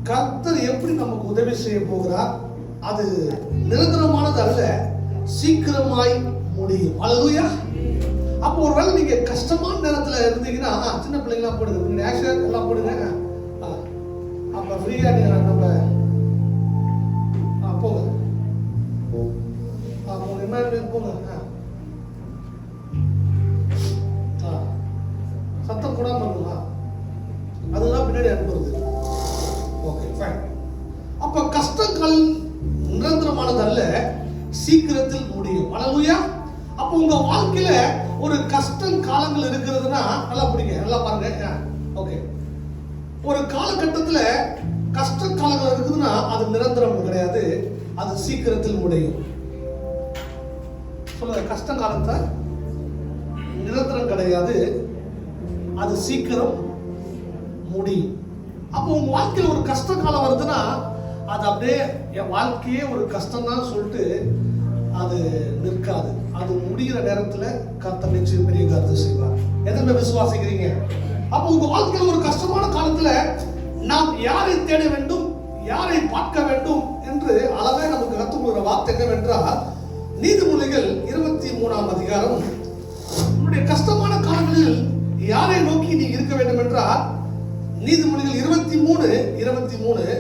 கர்த்தர் எப்படி நமக்கு உதவி செய்ய போகிறார்? அது நிரந்தரமானது அல்ல, சீக்கிரமாய் முடியும். அல்லேலூயா. அப்போ ஒருவேளை நீங்க கஷ்டமான நேரத்துல இருந்தீங்கன்னா, சின்ன பிள்ளைங்களாம் போடுங்க, ஆக்ஷன் எல்லாம் போடுங்க. அப்ப ஃப்ரீயா நீங்க நம்ம போங்க போங்க. சத்தம் கூட பண்ணுங்களா, அதுதான் பின்னாடி அனுப்புறது. Okay fine. அப்ப கஷ்டங்கள் நிரந்தரமானது அல்ல, சீக்கிரத்தில் முடியும். அல்லேலூயா. அப்ப உங்க வாழ்க்கையில ஒரு கஷ்டம் காலங்கள் இருக்கிறதுனா நல்லா பிடிங்க, நல்லா பாருங்க. ஓகே, ஒரு காலகட்டத்துல கஷ்ட காலங்கள் இருக்குதுன்னா அது நிரந்தரம் கிடையாது, அது சீக்கிரத்தில் முடியும். சொல்லுங்க, கஷ்ட காலத்தை நிரந்தரம் கிடையாது, அது சீக்கிரம் முடியும். அப்போ உங்க வாழ்க்கையில் ஒரு கஷ்ட காலம் வருதுன்னா அது அப்படியே என் வாழ்க்கையே ஒரு கஷ்டம் தான் சொல்லிட்டு அது நிற்காது. அது முடிகிற நேரத்துல கர்த்தர் நிச்சயம் பெரிய காரியத்தை செய்வார். எதனை விசுவாசிக்கிறீங்க? அப்போ உங்க வாழ்க்கையில் ஒரு கஷ்டமான காலத்துல நாம் யாரை தேட வேண்டும், யாரை பார்க்க வேண்டும் என்று அழகாக நமக்கு கற்றுக்கொள்கிற வார்த்தை என்னவென்றால், நீதிமொழிகள் 23ஆம் அதிகாரம். உன்னுடைய கஷ்டமான காலங்களில் யாரை நோக்கி நீ இருக்க வேண்டும் என்றால், நீதிமொழிகள் 23:23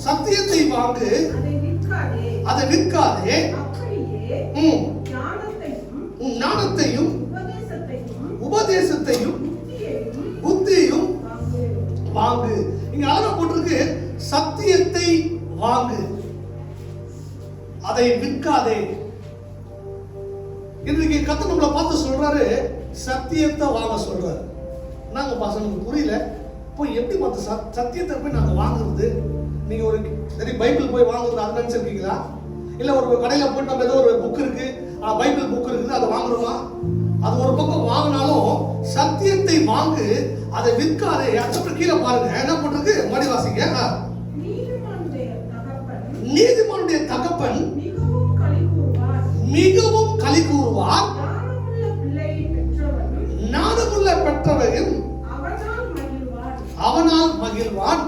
சத்தியத்தை வாங்கு, அதை விற்காதே, ஞானத்தையும் உபதேசத்தையும் புத்தியையும் வாங்கு. இங்க அழகா போட்டிருக்கு, சத்தியத்தை வாங்கு, அதை விற்காதே. இன்றைக்கு கர்த்தர் நம்மளை பார்த்து சொல்றாரு, சத்தியத்தை வாங்க சொல்றாரு. நாங்க பசங்களுக்கு புரியல, போய் எப்படி பார்த்து சத்தியத்தை போய் நாங்க வாங்குறது? நீங்க ஒரு சரி பைபிள் போய் வாங்குறது அது நினைச்சிருக்கீங்களா? இல்ல ஒரு கடையில போய் நம்ம ஏதோ ஒரு புக் இருக்கு, பைபிள் புக் இருக்குது, அதை வாங்குறோமா? அது ஒரு பக்கம் வாங்கினாலும் சத்தியத்தை வாங்கு, அதை விற்காதே. அதுக்கப்புறம் கீழே பாருங்க என்ன போட்டிருக்கு, மடி வாசிங்க. நீதிமானுடைய தகப்பன் மிகவும் களி கூறுவார், ஞானமுள்ள பெற்றவன் அவனால் மகிழ்வான்.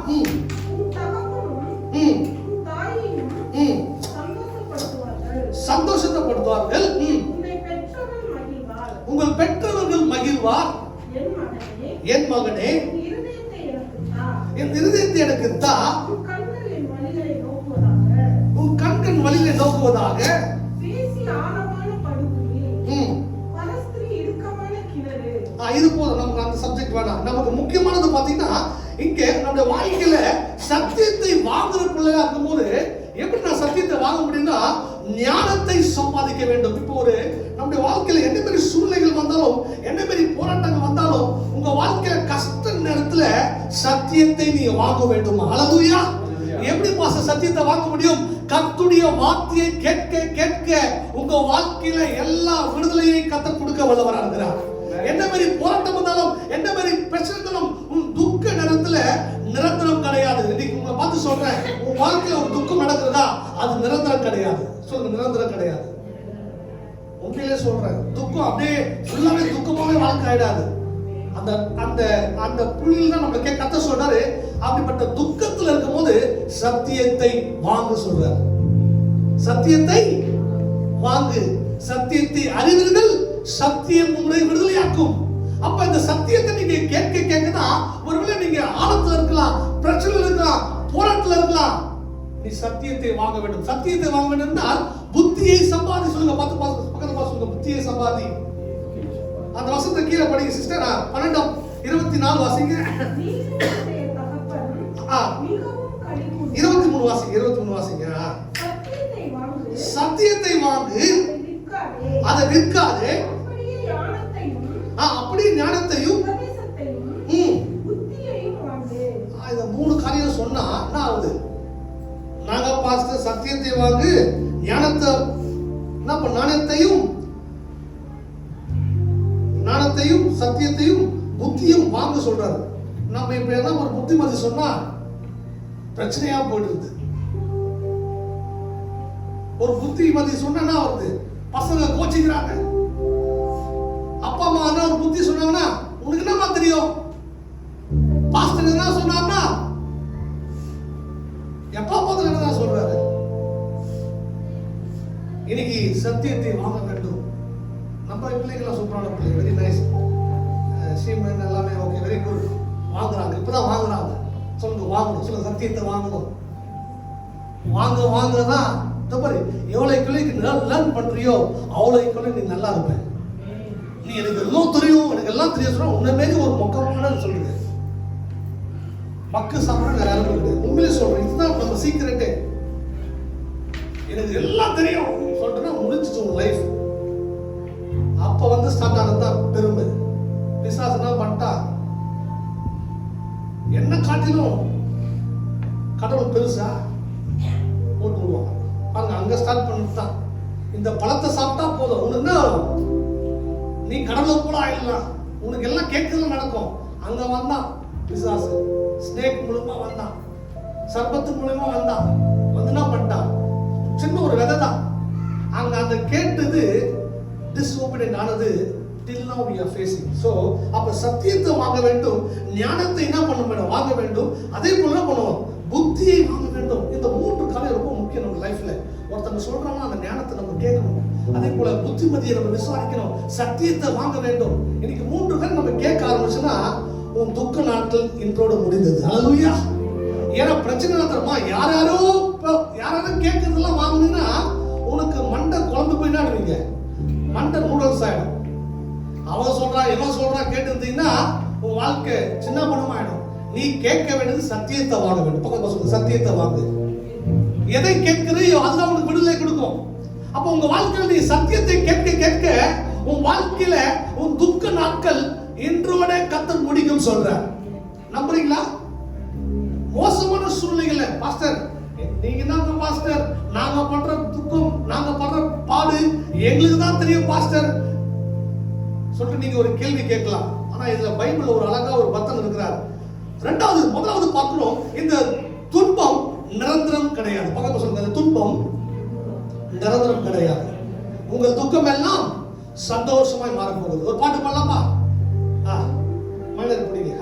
சந்தோஷப்படுத்துவார்கள். உங்கள் பெற்றவர்கள் மகிழ்வார். என் மகனே, என் இருதயத்தை எனக்கு தா, உன் கண்கள் வழியை நோக்குவதாக. இது போதும், நமக்கு அந்த சப்ஜெக்ட் வேணாம். நமக்கு முக்கியமானது பாத்தீங்கன்னா, இங்க நம்முடைய வாழ்க்கையில சத்தியத்தை வாங்குற பிள்ளையா இருக்கும்போது எப்படி நான் சத்தியத்தை வாங்க முடியும்னா, ஞானத்தை சம்பாதிக்க வேண்டும். இப்போ ஒரு நம்முடைய வாழ்க்கையில என்ன மாதிரி சூழ்நிலைகள் வந்தாலும், என்ன மாதிரி போராட்டங்கள் வந்தாலும், உங்க வாழ்க்கையில கஷ்ட நேரத்துல சத்தியத்தை நீங்க வாங்க வேண்டும். அல்லேலூயா. எப்படி பாச சத்தியத்தை வாங்க முடியும்? கர்த்தருடைய வார்த்தையை கேட்க கேட்க உங்க வாழ்க்கையில எல்லா விடுதலையை கர்த்தர் கொடுக்க வல்லவராக இருக்கிறார். என்ன மாதிரி போராட்டம் வந்தாலும், என்ன மாதிரி பிரச்சனைகளும், உன் துக்க நேரத்துல நிரந்தரம் கிடையாது. இன்னைக்கு உங்களை பார்த்து சொல்றேன், உன் வாழ்க்கையில ஒரு துக்கம் நடக்கிறதா, அது நிரந்தரம் கிடையாது. சொல்லுங்க, நிரந்தரம் கிடையாது. உண்மையிலே சொல்றேன், துக்கம் அப்படியே ஃபுல்லாவே துக்கமாவே வாழ்க்கை ஆயிடாது. அந்த அந்த அந்த புள்ளியில் தான் நம்மளுக்கு கத்த சொல்றாரு, அப்படிப்பட்ட துக்கத்துல இருக்கும் போது சத்தியத்தை வாங்க சொல்றாரு. சத்தியத்தை வாங்கு, சத்தியத்தை அறிவீர்கள், சத்தியம் உங்களை விடுதலையாக்கும். அப்ப இந்த சத்தியத்தை நீங்க கேட்க கேட்கதான், ஒருவேளை நீங்க ஆழத்துல இருக்கலாம், பிரச்சனை இருக்கலாம், போராட்டத்துல இருக்கலாம், நீ சத்தியத்தை வாங்க வேண்டும். சத்தியத்தை வாங்க வேண்டும் என்றால் புத்தியை சம்பாதி. சொல்லுங்க, பக்கத்துல சொல்லுங்க, புத்தியை சம்பாதி. அந்த வசனத்தை கீழே படிங்க சிஸ்டர். 12:24 வாசிங்க. 23 வாசிங்க. 23 வாசிங்க. சத்தியத்தை வாங்கு, அதை விற்காதே, அப்படியே ஞானத்தையும் இந்த 3 காரியம் சொன்னா என்ன ஆகுது? நாங்க பாஸ்டர் சத்தியத்தை வாங்கு, ஞானத்தை ஞானத்தையும் சத்தியத்தையும் புத்தியும் வாங்க சொல்றாரு. நம்ம இப்ப என்ன ஒரு புத்திமதி சொன்னா பிரச்சனையா போயிடுது. ஒரு புத்திமதி சொன்னா வருது, பசங்க கோச்சிக்கிறாங்க. அப்பா அம்மா ஒரு புத்தி நம்ம பிள்ளைங்களாம் சூப்பரான பிள்ளை, வெரி நைஸ், சீமன் எல்லாமே ஓகே, வெரி குட். வாங்குறாங்க, இப்பதான் வாங்குறாங்க. சொல்லுங்க வாங்கணும், சொல்லுங்க சத்தியத்தை வாங்கணும். வாங்குதான் தப்பரு. எவ்வளவு லேர்ன் பண்றியோ அவ்வளவு நீ நல்லா இருப்ப. நீ எனக்கு எல்லாம் தெரியும், எனக்கு எல்லாம் தெரியும் சொல்ற உன்ன மாரி ஒரு மொக்கமான சொல்லுங்க. மக்கு சாப்பிட வேற யாரும் இல்லை. உண்மையிலே சொல்றேன், இதுதான் நம்ம சீக்கிரட்டே. எனக்கு எல்லாம் தெரியும் சொல்றேன்னா முடிஞ்சிச்சு உங்க லைஃப். அப்ப ஸ்டார்ட் ஆனதுதான் பெருமை. பிசாசுனா பண்ணிட்டா என்ன காட்டிலும் கடவுள் பெருசா போட்டு விடுவாங்க பாருங்க. அங்க ஸ்டார்ட் பண்ணிட்டுதான் இந்த பழத்தை சாப்பிட்டா போதும், உனக்கு என்ன நீ கடவுளை போல ஆயிடலாம், உனக்கு எல்லாம் கேட்கறது நடக்கும். அங்க வந்தான் பிசாசு, ஸ்னேக் மூலமா வந்தான், சர்பத்து மூலமா வந்தான். என்ன பண்ணிட்டான், சின்ன ஒரு விதை தான். அங்க அந்த கேட்டது டிஸ்ஓபீடியன்ட் ஆனது till now we are facing. So அப்ப சத்தியத்தை வாங்க வேண்டும், ஞானத்தை என்ன பண்ண வேண்டும் வாங்க வேண்டும், அதே போல என்ன பண்ணுவோம் புத்தியை வாங்க வேண்டும். இந்த மூன்று காரியம் ரொம்ப முக்கியம் நம்ம லைஃப்ல. ஒருத்தங்க சொல்றாங்கன்னா அந்த ஞானத்தை நம்ம கேட்கணும், அதே போல புத்திமதியை நம்ம விசாரிக்கணும், சத்தியத்தை வாங்க வேண்டும். இன்னைக்கு மூன்று பேர் நம்ம கேட்க ஆரம்பிச்சுன்னா உன் துக்க நாட்கள் இன்றோடு முடிந்தது. ஹல்லேலூயா. ஏன்னா பிரச்சனை தரமா யாரோ கேட்கறதெல்லாம் வாங்குனீங்கன்னா உனக்கு மண்டை குழம்பு போய் என்ன ஆடுவீங்க, மண்டை நூடல்ஸ் ஆயிடும். அவன் சொல்றான் இவன் சொல்றான் கேட்டு இருந்தீங்கன்னா உன் வாழ்க்கை சின்ன பணமாயிடும். நீ கேட்க வேண்டியது சத்தியத்தை வாங்க வேண்டும். பக்கத்துல சொல்லுங்க சத்தியத்தை வாங்கு. எதை கேட்கிறையோ அதுதான் உனக்கு விடுதலை கொடுக்கும். அப்ப உங்க வாழ்க்கையில் நீ சத்தியத்தை கேட்க கேட்க உன் வாழ்க்கையில உன் துக்க நாட்கள் இன்றோட கர்த்தர் முடிக்கும் சொல்றார். நம்புறீங்களா? மோசமான சூழ்நிலைகள்ல பாஸ்டர் நீங்க தாங்க பாஸ்டர், நாங்க பண்ற துக்கம் நாங்க பண்ற பாடு எங்களுக்கு தான் தெரியும் பாஸ்டர் சொல்லிட்டு நீங்க ஒரு கேள்வி கேட்கலாம். ஆனா இதுல பைபிள்ல ஒரு அழகா ஒரு பக்தன் இருக்கிறார். முதலாவது பார்க்கிறோம், இந்த துன்பம் நிரந்தரம் கிடையாது. பக்கத்துல சொல்லுங்க, இந்த துன்பம் நிரந்தரம் கிடையாது. உங்கள் துக்கம் எல்லாம் சந்தோஷமாய் மாற போகுது. ஒரு பாட்டு பாடலாமா? மனிதர் பிடிங்க.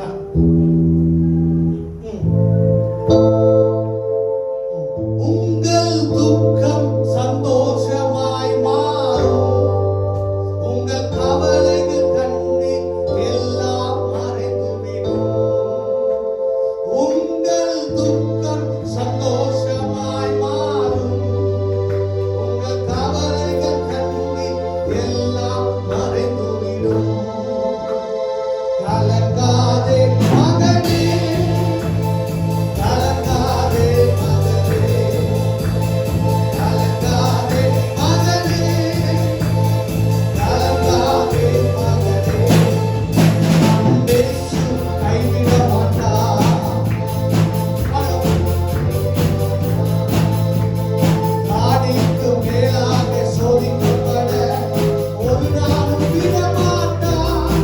உங்கள் துக்கம் சந்தோஷமாய் மாறும், உங்கள் கவலைகள் கண்ணீர் எல்லாம் மறைந்துவிடும். உங்கள் துக்கம் சந்தோஷமாய் மாறும், உங்கள் கவலைகள் கண்ணீர் எல்லாம் மறைந்துவிடும். கலங்காதே மகனே, கலங்காதே மகனே, கலங்காதே மகனே, கலங்காதே மகனே. இயேசு கைவிட மாட்டார். ஆடிக்கு மேலாக சோதிக்கப்பட ஒரு நாளும் விட மாட்டார்.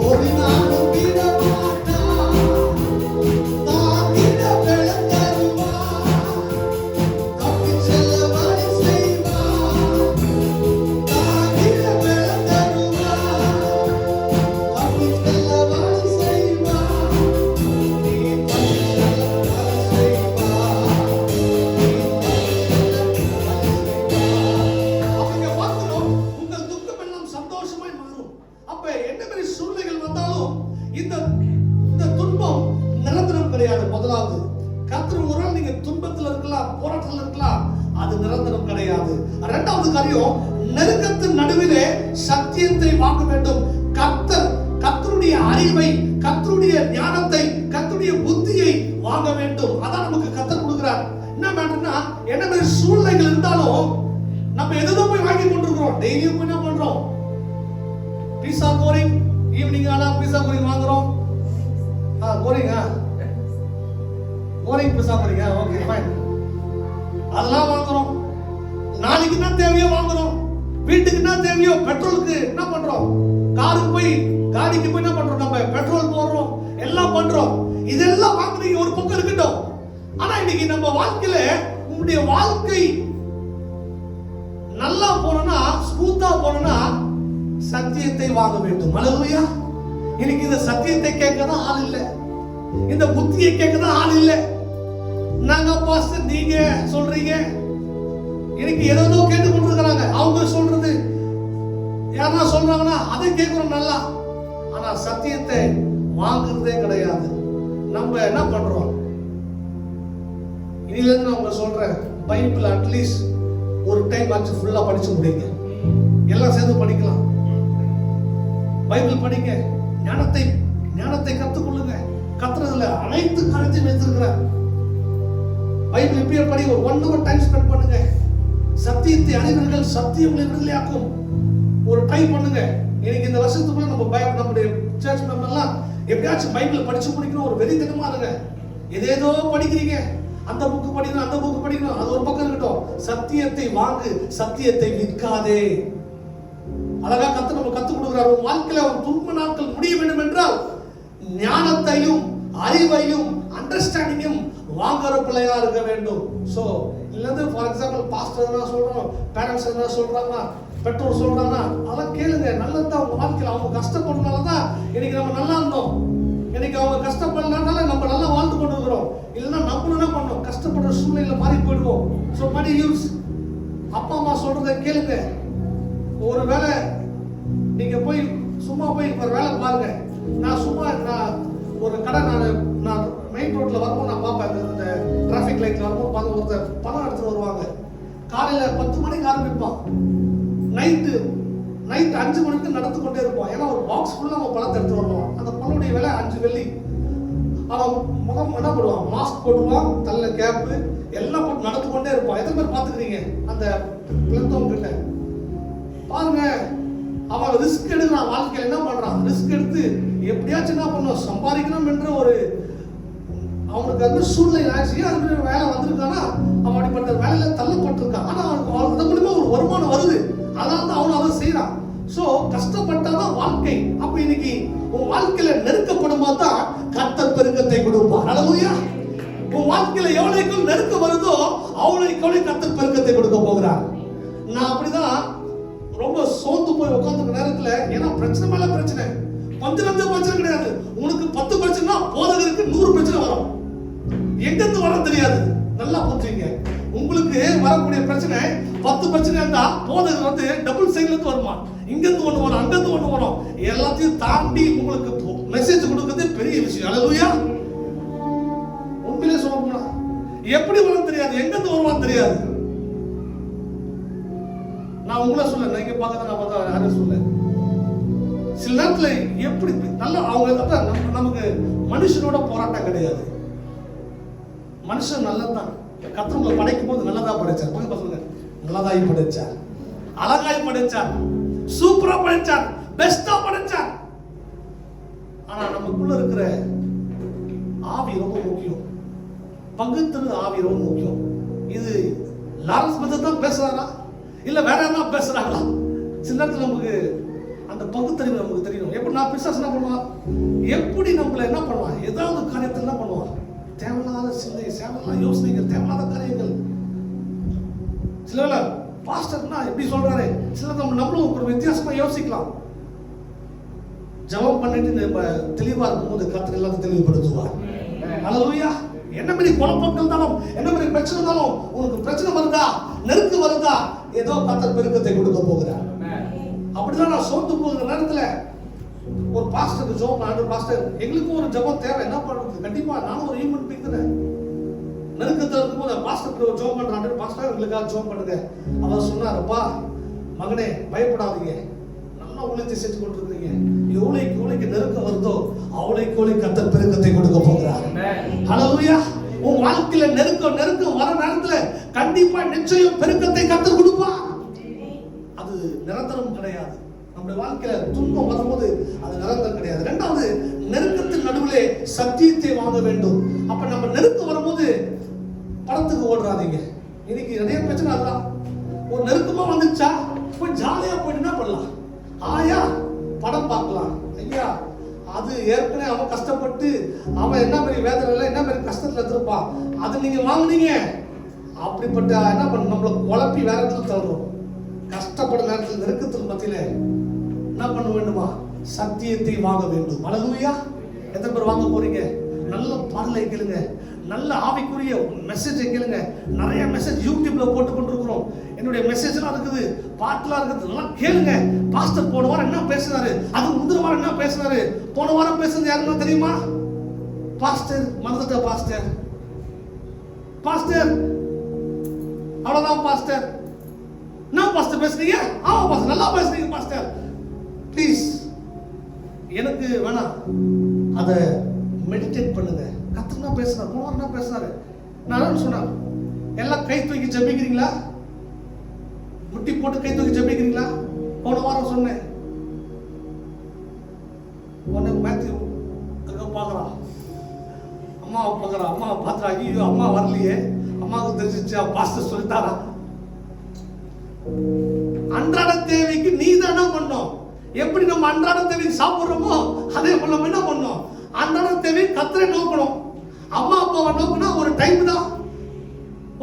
ஒரு நாளும் விட மாட்டார். தாங்கிட பலன் தருவார், தப்பிச் செல்ல வழி செய்வார். தாங்கிட பலன் தருவார், தப்பிச் செல்ல வழி செய்வார். நீ தப்பிச் செல்ல வழி செய்வார். அவங்க பார்க்கிறோம், உங்கள் துக்கம் எல்லாம் சந்தோஷமாய் மாறும். அப்ப என்ன மாதிரி சூழ்நிலைகள் வந்தாலும் இந்த இந்த துன்பம் நிரந்தரம் கிடையாது. முதலாவது கர்த்தர் ஒரு நாள் நீங்க துன்பத்துல இருக்கலாம், போராட்டத்துல இருக்கலாம், அது நிரந்தரம் கிடையாது. இரண்டாவது காரியம், நெருக்கத்தின் நடுவிலே சத்தியத்தை வாங்க வேண்டும். கர்த்தருடைய அறிவை, கர்த்தருடைய ஞானத்தை, கர்த்தருடைய புத்தியை வாங்க வேண்டும். அதான் நமக்கு கர்த்தர் கொடுக்கிறார். என்ன மேட்டர்னா, என்ன மாதிரி சூழ்நிலைகள் இருந்தாலும் நம்ம எதுவும் போய் வாங்கி கொண்டிருக்கிறோம். டெய்லியும் என்ன பண்றோம், பீஸா கோரிங், ஈவினிங் ஆனா பீஸா கோரிங் வாங்குறோம். கோரிங் பீஸா கோரிங், ஓகே ஃபைன், அதெல்லாம் வாங்குறோம். நாளைக்கு என்ன தேவையோ வாங்குறோம். வீட்டுக்கு என்ன தேவையோ, பெட்ரோலுக்கு என்ன பண்றோம், காருக்கு போய் காடிக்கு போய் என்ன பண்றோம், நம்ம பெட்ரோல் போடுறோம், எல்லாம் பண்றோம். இதெல்லாம் வாங்குறீங்க ஒரு பக்கம் இருக்கட்டும். ஆனா இன்னைக்கு நம்ம வாழ்க்கையில உங்களுடைய வாழ்க்கை நல்லா போனா, ஸ்மூத்தா போனா சத்தியத்தை வாங்க வேண்டும். ஹல்லேலூயா. இன்னைக்கு இந்த சத்தியத்தை கேட்கதான் ஆள் இல்லை, இந்த புத்தியை கேட்கதான் ஆள் இல்லை. நாங்க பாஸ்டர் நீங்க சொல்றீங்க, இன்னைக்கு ஏதோ கேட்டு கொண்டிருக்கிறாங்க. அவங்க சொல்றது யாரா சொல்றாங்கன்னா அதை கேட்கிறோம் நல்லா. ஆனா சத்தியத்தை வாங்குறதே கிடையாது. நம்ம என்ன பண்றோம்? இதுல இருந்து நான் உங்களுக்கு சொல்றேன், பைபிள் அட்லீஸ்ட் ஒரு டைம் ஆச்சு ஃபுல்லா படிச்சு முடிங்க. எல்லாம் சேர்ந்து படிக்கலாம். பைபிள் படிங்க, ஞானத்தை கத்துக்கொள்ளுங்க. கத்துறதுல அனைத்து காரியத்தையும் வைத்திருக்கிறார். பைபிள் இப்பயே படி, ஒரு 1 hour டைம் ஸ்பெண்ட் பண்ணுங்க. சத்தியத்தை அறிவீர்கள், சத்தியம் உங்களை விடுதலையாக்கும். ஒரு ட்ரை பண்ணுங்க. இன்னைக்கு இந்த வருஷத்துக்குள்ள நம்முடைய சர்ச் மெம்பர்லாம் எப்படியாச்சும் பைபிள் படிச்சு முடிக்கணும் ஒரு வெறித்தனமா இருங்க. ஏதேதோ படிக்கிறீங்க, அந்த புக்கு படிக்கணும், அந்த புக்கு படிக்கணும், அது ஒரு பக்கம் இருக்கட்டும். சத்தியத்தை வாங்கு, சத்தியத்தை விற்காதே. அழகா நம்ம கத்துக் கொடுக்கிறார். உன் வாழ்க்கையில ஒரு துன்ப நாட்கள் முடிய வேண்டும் என்றால் ஞானத்தையும் அறிவையும் அண்டர்ஸ்டாண்டிங்கும் வாங்குற பிள்ளையா இருக்க வேண்டும். சோ இல்லது ஃபார் எக்ஸாம்பிள் பாஸ்டர் என்ன சொல்றோம், பேரண்ட்ஸ் என்ன சொல்றாங்க, பெற்றோர் சொல்றாங்கன்னா அதெல்லாம் கேளுங்க. நல்லதா உங்க வாழ்க்கையில அவங்க கஷ்டப்படுறதுனாலதான் இன்னைக்கு நம்ம நல்லா இருந்தோம். இன்னைக்கு அவங்க கஷ்டப்படலனால நம்ம நல்லா வாழ்ந்து கொண்டு இருக்கிறோம். இல்லைன்னா நம்ம என்ன பண்ணோம், கஷ்டப்படுற சூழ்நிலையில மாறி போயிடுவோம். ஸோ மணி யூஸ். அப்பா அம்மா சொல்றதை கேளுங்க. ஒரு வேலை நீங்க போய் சும்மா போய் ஒரு வேலை பாருங்க. நான் ஒரு கடை நான் மெயின் ரோட்ல வரும்போது நான் பார்ப்பேன், இந்த டிராஃபிக் லைட்ல வரும்போது பார்த்து ஒருத்தர் பணம் எடுத்துட்டு வருவாங்க. காலையில 10 மணிக்கு ஆரம்பிப்பான், நைட்டு 5 மணிக்கு நடந்து கொண்டே இருப்பான். ஏன்னா ஒரு பாக்ஸ் ஃபுல்லா அவன் பணத்தை எடுத்து வருவான். அந்த பணனுடைய விலை 5 வெள்ளி. அவன் முகம் என்ன பண்ணுவான், மாஸ்க் போடுவான், தள்ள கேப்பு எல்லாம் போட்டு நடந்து கொண்டே இருப்பான். எத்தனை பேர் பார்த்துக்கிறீங்க அந்த பிளத்தவங்க கிட்ட பாருங்க. அவன் ரிஸ்க் எடுக்கிறான். வாழ்க்கையில் என்ன பண்றான், ரிஸ்க் எடுத்து எப்படியாச்சும் என்ன பண்ணுவான், சம்பாதிக்கணும் என்ற ஒரு அவனுக்கு அந்த சூழ்நிலை ஆச்சு. அது வேலை வந்திருக்கானா, அவன் அப்படிப்பட்ட வேலையில தள்ளப்பட்டிருக்கான். ஆனா அவனுக்கு அது மூலமா ஒரு வருமானம் வருது. அதனால தான் அவனும் அதை செய்யறான். சோ கஷ்டப்பட்டாதான் வாழ்க்கை. அப்ப இன்னைக்கு உன் வாழ்க்கையில நெருக்கப்படும் போது தான் கர்த்தர் பெருக்கத்தை கொடுப்பார். ஹல்லேலூயா. உன் வாழ்க்கையில எவ்வளவுக்கு நெருக்கம் வருதோ அவ்வளவுக்கு கர்த்தர் பெருக்கத்தை கொடுக்க போகிறார். நான் அப்படிதான் ரொம்ப சோர்ந்து போய் உட்கார்ந்துருக்க நேரத்துல, ஏன்னா பிரச்சனை மேல பிரச்சனை, கொஞ்சம் பிரச்சனை கிடையாது. உனக்கு 10 பிரச்சனை, போதகருக்கு 100 பிரச்சனை வரும். எங்கிருந்து வர தெரியாது. நல்லா புரிஞ்சுங்க. உங்களுக்கு வரக்கூடிய பிரச்சனை 10 பிரச்சனை இருந்தா போதகர் வந்து டபுள் சைடுல இருந்து வருமா, இங்க இருந்து ஒண்ணு வரும், அங்க இருந்து ஒண்ணு வரும். எல்லாத்தையும் தாண்டி உங்களுக்கு மெசேஜ் கொடுக்கிறது பெரிய விஷயம். ஹல்லேலூயா. உண்மையிலே சொல்ல போனா எப்படி வரும் தெரியாது, எங்க இருந்து வருவான்னு தெரியாது. நான் உங்களை சொல்ல, நீங்க பார்க்கறத நான் பார்த்தா யாரும் சொல்ல. சில நேரத்துல எப்படி நல்லா அவங்க நமக்கு மனுஷனோட போராட்டம் கிடையாது. மனுஷன் நல்லதான். கர்த்தரை படைக்கும் போது நல்லதா படைச்சார். பசங்க நல்லதாய் படைச்சார், அழகாய் படைச்சார், சூப்பரா படைச்சார், பெஸ்டா படைச்சார். ஆனா நமக்குள்ள இருக்கிற ஆவி ரொம்ப முக்கியம். பகுத்தறிவு ஆவி ரொம்ப முக்கியம். இது லாரன்ஸ் பத்தி தான் பேசுறாரா இல்ல வேற என்ன பேசுறாங்களா? சில நேரத்தில் நமக்கு அந்த பகுத்தறிவு நமக்கு தெரியணும். எப்படி நான் பிசாசு என்ன பண்ணுவான், எப்படி நம்மள என்ன பண்ணுவான், ஏதாவது காரியத்தில் என்ன பண்ணுவான், தேவையில்லாத சிந்தை, தேவையில்லாத யோசனைகள், தேவையில்லாத காரியங்கள். சில வேளை பாஸ்டர்னா எப்படி சொல்றாரு, சில நம்மளும் ஒரு வித்தியாசமா யோசிக்கலாம். ஜெபம் பண்ணிட்டு நம்ம தெளிவா இருக்கும்போது கர்த்தர் எல்லாத்தையும் தெளிவுபடுத்துவார். ஹல்லேலூயா. என்ன மாதிரி குழப்பங்கள் இருந்தாலும், என்ன மாதிரி பிரச்சனை இருந்தாலும், உனக்கு பிரச்சனை வருதா, நெருக்கு வருதா, ஏதோ கர்த்தர் பெருக்கத்தை கொடுக்க போகிறார். அப்படிதான் நான் சோர்ந்து போகிற நேரத்துல ஒரு பாஸ்டருக்கு ஜெபம் பண்ண, பாஸ்டர் எங்களுக்கும் ஒரு ஜெபம் தேவை, என்ன பண்றது, கண்டிப்பா நானும் ஒரு ஹியூமன் பீயிங் தானே. நெருக்கத்தில் இருக்கும்போது பாஸ்டர் ஒரு ஜெபம் பண்றாரு, பாஸ்டர் எங்களுக்காக ஜெபம் பண்ணுங்க. அவர் சொன்னாருப்பா, மகனே பயப்படாதீங்க, நல்லா உழைச்சி செஞ்சு கொண்டு இருக்கீங்க, எவ்வளவுக்கு நெருக்கம் வருதோ அவ்வளவுக்கு கர்த்தர் பெருக்கத்தை கொடுக்க போகிறார். ஹல்லேலூயா. உன் வாழ்க்கையில நெருக்கம் வர நேரத்துல கண்டிப்பா நிச்சயம் பெருக்கத்தை கர்த்தர் கொடுப்பார். அது நிரந்தரம் கிடையாது. நம்முடைய வாழ்க்கையில துன்பம் வரும்போது அது நிரந்தரம் கிடையாது. இரண்டாவது, நெருக்கத்தின் நடுவிலே சத்தியத்தை வாங்க வேண்டும். அப்ப நம்ம நெருக்கம் வரும்போது படத்துக்கு ஓடுறாதீங்க. இன்னைக்கு நிறைய பிரச்சனை அதுதான். ஒரு நெருக்கமா வந்துச்சா போய் ஜாலியா போயிட்டு என்ன பண்ணலாம், ஆயா படம் பார்க்கலாம். ஐயா அது ஏற்கனவே அவன் கஷ்டப்பட்டு அவன் என்ன மாதிரி வேதனையில என்ன மாதிரி கஷ்டத்துல இருந்திருப்பான், அது நீங்க வாங்குனீங்க. அப்படிப்பட்ட என்ன பண்ண நம்மளை குழப்பி வேற இடத்துல தள்ளுறோம். கஷ்டப்படும் நேரத்தில் நெருக்கத்தில் மத்தியில என்ன பண்ண வேண்டுமா, சத்தியத்தை வாங்க வேண்டும். ஹல்லேலூயா. எத்தனை பேர் வாங்க போறீங்க? நல்ல பாடலை கேளுங்க, நல்ல ஆவிக்குரிய மெசேஜ் கேளுங்க. நிறைய மெசேஜ் யூடியூப்ல போட்டு கொண்டிருக்கிறோம். என்னுடைய மெசேஜ்லாம் இருக்குது, பாட்டுலாம் இருக்குது, எல்லாம் கேளுங்க. பாஸ்டர் போன வாரம் என்ன பேசினாரு, அது முந்தின வாரம் என்ன பேசினாரு, போன வாரம் பேசுறது யாருன்னா தெரியுமா? பாஸ்டர் மறந்துட்ட பாஸ்டர், பாஸ்டர் அவ்வளவுதான் பாஸ்டர். என்ன பாஸ்டர் பேசுறீங்க? ஆமா பாஸ்டர், நல்லா பேசுறீங்க பாஸ்டர். ப்ளீஸ் எனக்கு வேணாம், அதை மெடிடேட் பண்ணுங்க. கத்தனா பேசுறாரு, போன வாரம் என்ன பேசுறாரு, நான் சொன்னேன். எல்லாம் கை தூக்கி ஜெபிக்கிறீங்களா? முட்டி போட்டு கை தூக்கி ஜெபிக்கிறீங்களா? போன வாரம் சொன்னேன். உடனே மேத்யூ பார்க்குறான், அம்மாவை பார்க்குறான். அம்மாவை பார்த்துறா, ஐயோ அம்மா வரலையே, அம்மாவுக்கு தெரிஞ்சிச்சா, பாஸ்டர் சொல்லிட்டாரா? அன்றாட தேவைக்கு நீ தான் என்ன பண்ணோம்? எப்படி நம்ம அன்றாட தேவைக்கு சாப்பிட்றோமோ அதே போல நம்ம என்ன பண்ணோம்? அன்றாட தேவை கத்தரை நோக்கணும். அம்மா அப்பாவை நோக்கினா ஒரு டைம் தான்,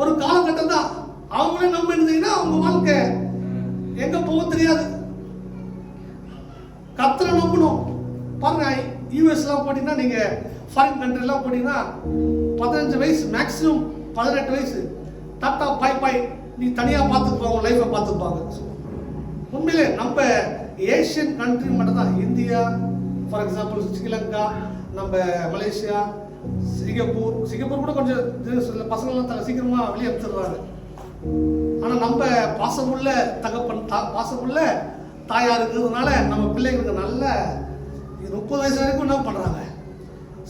ஒரு காலகட்டம் தான். அவங்களே நம்ப இருந்தீங்கன்னா அவங்க வாழ்க்கை எங்க போக தெரியாது. கத்தரை நம்பணும். பாருங்க, யூஎஸ்லாம் போட்டீங்கன்னா, நீங்க ஃபாரின் கண்ட்ரிலாம் போட்டீங்கன்னா 15 வயசு மேக்ஸிமம் 18 வயசு டாட்டா பாய் பாய், நீ தனியா பார்த்துப்பாங்க, லைஃபை பார்த்துப்பாங்க. உண்மையிலே நம்ம ஏஷியன் கண்ட்ரி மட்டும் தான். இந்தியா ஃபார் எக்ஸாம்பிள், ஸ்ரீலங்கா, நம்ம மலேசியா, சிங்கப்பூர் கூட கொஞ்சம் சில பசங்கள்லாம் சீக்கிரமா வெளியே அனுப்பிச்சிடுறாங்க. ஆனா நம்ம பாசமுள்ள தகப்பன், பாசமுள்ள தாயா இருக்கிறதுனால நம்ம பிள்ளைங்களுக்கு நல்ல 30 வயசு வரைக்கும் என்ன பண்றாங்க,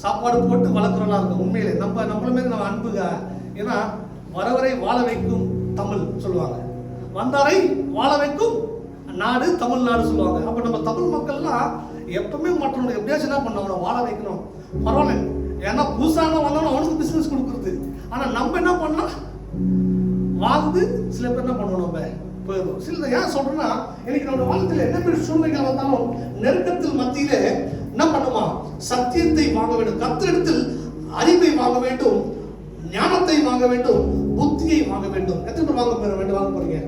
சாப்பாடு போட்டு வளர்க்குறோம்னா இருக்கும். உண்மையிலே நம்மளுமே நம்ம அன்புக. ஏன்னா வரவரை வாழ வைக்கும் தமிழ் சொல்லுவாங்க, வந்தாரை வாழ வைக்கும் நாடு தமிழ்நாடு சொல்லுவாங்க. அப்ப நம்ம தமிழ் மக்கள்லாம் எப்பவுமே மற்றவங்க எப்படியாச்சும் என்ன பண்ணணும், வாழ வைக்கணும். பரவாயில்ல, ஏன்னா புதுசாக வந்தாலும் அவனுக்கு பிசினஸ் கொடுக்குறது. ஆனா நம்ம என்ன பண்ணலாம், வாழ்ந்து சில பேர் என்ன பண்ணுவோம், நம்ம போயிடும். சில ஏன் சொல்றேன்னா, எனக்கு நம்ம வாழ்க்கையில் என்ன பேர் சூழ்நிலைகள் வந்தாலும் நெருக்கத்தில் மத்தியிலே என்ன பண்ணுமா, சத்தியத்தை வாங்க வேண்டும், கத்திரிடத்தில் அறிவை வாங்க வேண்டும், ஞானத்தை வாங்க வேண்டும், புத்தியை வாங்க வேண்டும். எத்தனை பேர் வாங்க போறீங்க?